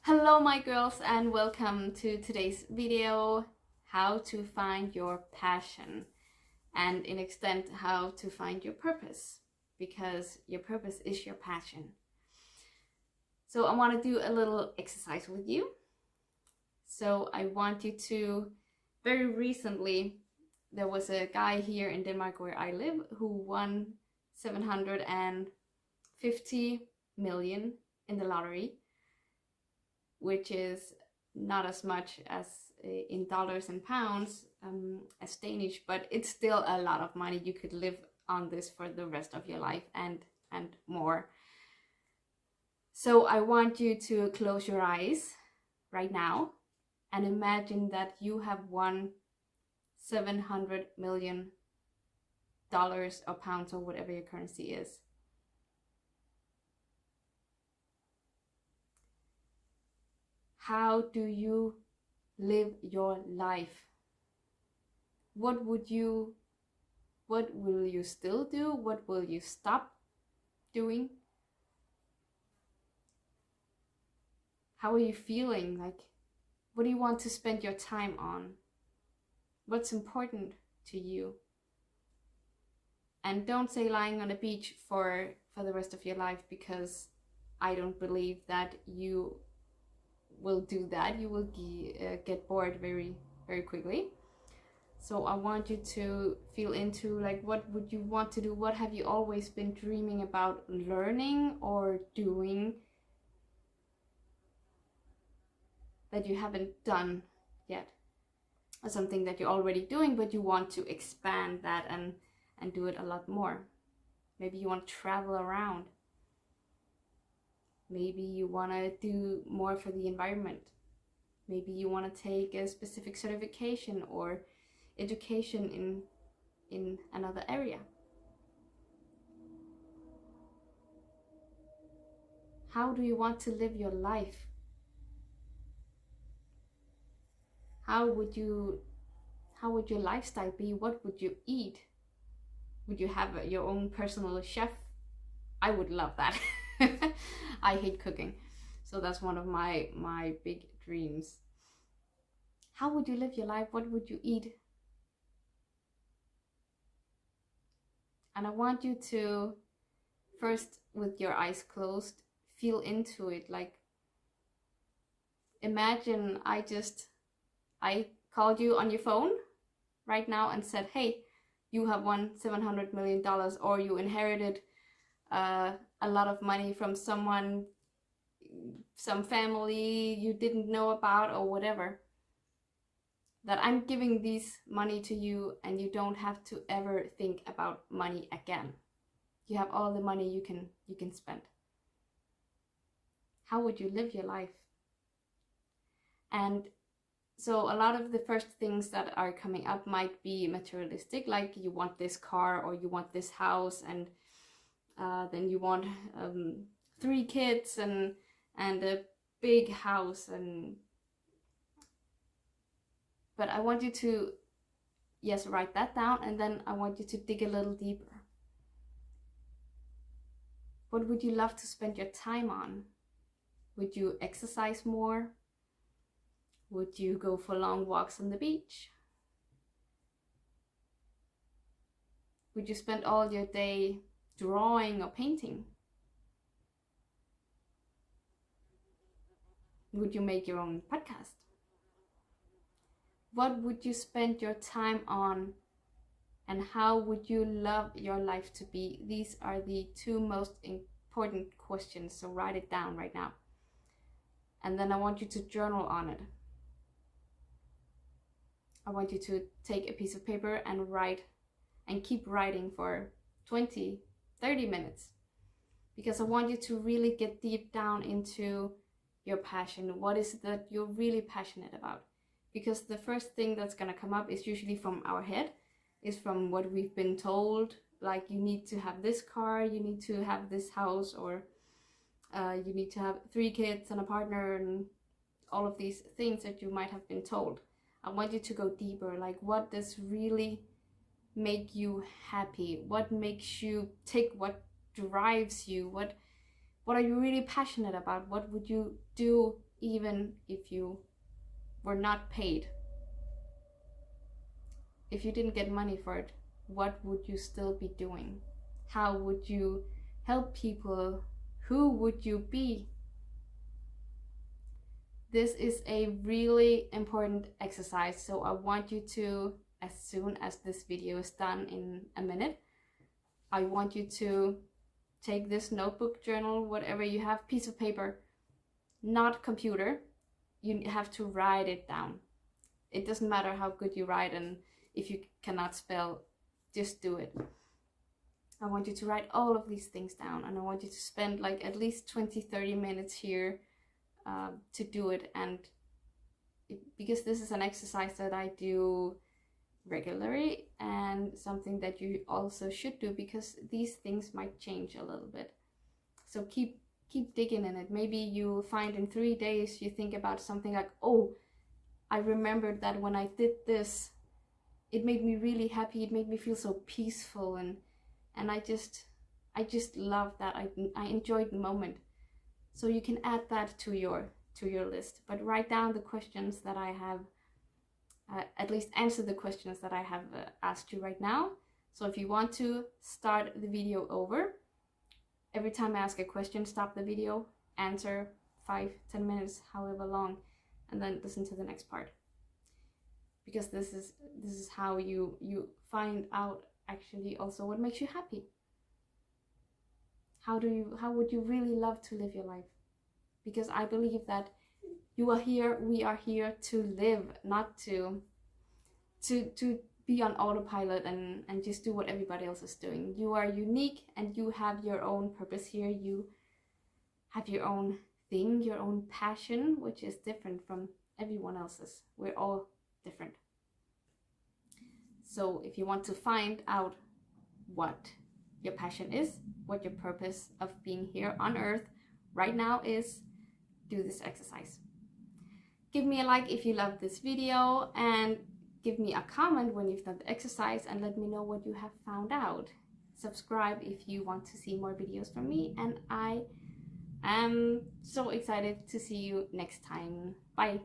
Hello my girls and welcome to today's video, how to find your passion and in extent how to find your purpose, because your purpose is your passion. So I want to do a little exercise with you. So I want you to, very recently there was a guy here in Denmark where I live who won 750 million in the lottery, which is not as much as in dollars and pounds as Danish, but it's still a lot of money. You could live on this for the rest of your life and more. So I want you to close your eyes right now and imagine that you have won $700 million or pounds or whatever your currency is. How do you live your life? What will you still do? What will you stop doing? How are you feeling? Like, what do you want to spend your time on? What's important to you? And don't say lying on a beach for the rest of your life, because I don't believe that you will do that. You will get bored very, very quickly. So I want you to feel into, like, what would you want to do? What have you always been dreaming about learning or doing that you haven't done yet? Or something that you're already doing, but you want to expand that and do it a lot more. Maybe you want to travel around. Maybe you want to do more for the environment. Maybe you want to take a specific certification or education in another area. How do you want to live your life? How would your lifestyle be? What would you eat? Would you have your own personal chef? I would love that. I hate cooking, so that's one of my big dreams. How would you live your life? What would you eat? And I want you to first, with your eyes closed, feel into it. Like, imagine I called you on your phone right now and said, hey, you have won $700 million, or you inherited a lot of money from someone, some family you didn't know about or whatever. That I'm giving this money to you and you don't have to ever think about money again. You have all the money you can spend. How would you live your life? And so a lot of the first things that are coming up might be materialistic, like you want this car or you want this house, and then you want 3 kids and a big house. But I want you to, yes, write that down, and then I want you to dig a little deeper. What would you love to spend your time on? Would you exercise more? Would you go for long walks on the beach? Would you spend all your day drawing or painting? Would you make your own podcast? What would you spend your time on, and how would you love your life to be? These are the 2 most important questions, so write it down right now. And then I want you to journal on it. I want you to take a piece of paper and write, and keep writing for 20, 30 minutes. Because I want you to really get deep down into your passion. What is it that you're really passionate about? Because the first thing that's gonna come up is usually from our head, is from what we've been told, like you need to have this car, you need to have this house, or you need to have 3 kids and a partner, and all of these things that you might have been told. I want you to go deeper, like what does really make you happy? What makes you tick? What drives you? What are you really passionate about? What would you do even if you were not paid. If you didn't get money for it, what would you still be doing? How would you help people? Who would you be? This is a really important exercise, so I want you to, as soon as this video is done in a minute, I want you to take this notebook, journal, whatever you have, piece of paper, not computer. You have to write it down. It doesn't matter how good you write, and if you cannot spell, just do it. I want you to write all of these things down, and I want you to spend like at least 20-30 minutes here to do it. And because this is an exercise that I do regularly, and something that you also should do, because these things might change a little bit. So keep digging in it. Maybe you find in 3 days you think about something like, oh, I remembered that when I did this, it made me really happy, it made me feel so peaceful, and I just love that. I enjoyed the moment. So you can add that to your list, but write down the questions that I have, at least answer the questions that I have asked you right now. So if you want to start the video over, every time I ask a question, stop the video, answer 5-10 minutes, however long, and then listen to the next part. Because this is how you find out actually also what makes you happy. How would you really love to live your life? Because I believe that you are here, we are here to live, not to be on autopilot and just do what everybody else is doing. You are unique, and you have your own purpose here. You have your own thing, your own passion, which is different from everyone else's. We're all different. So if you want to find out what your passion is, what your purpose of being here on earth right now is, do this exercise. Give me a like if you love this video, and give me a comment when you've done the exercise, and let me know what you have found out. Subscribe if you want to see more videos from me, and I am so excited to see you next time. Bye.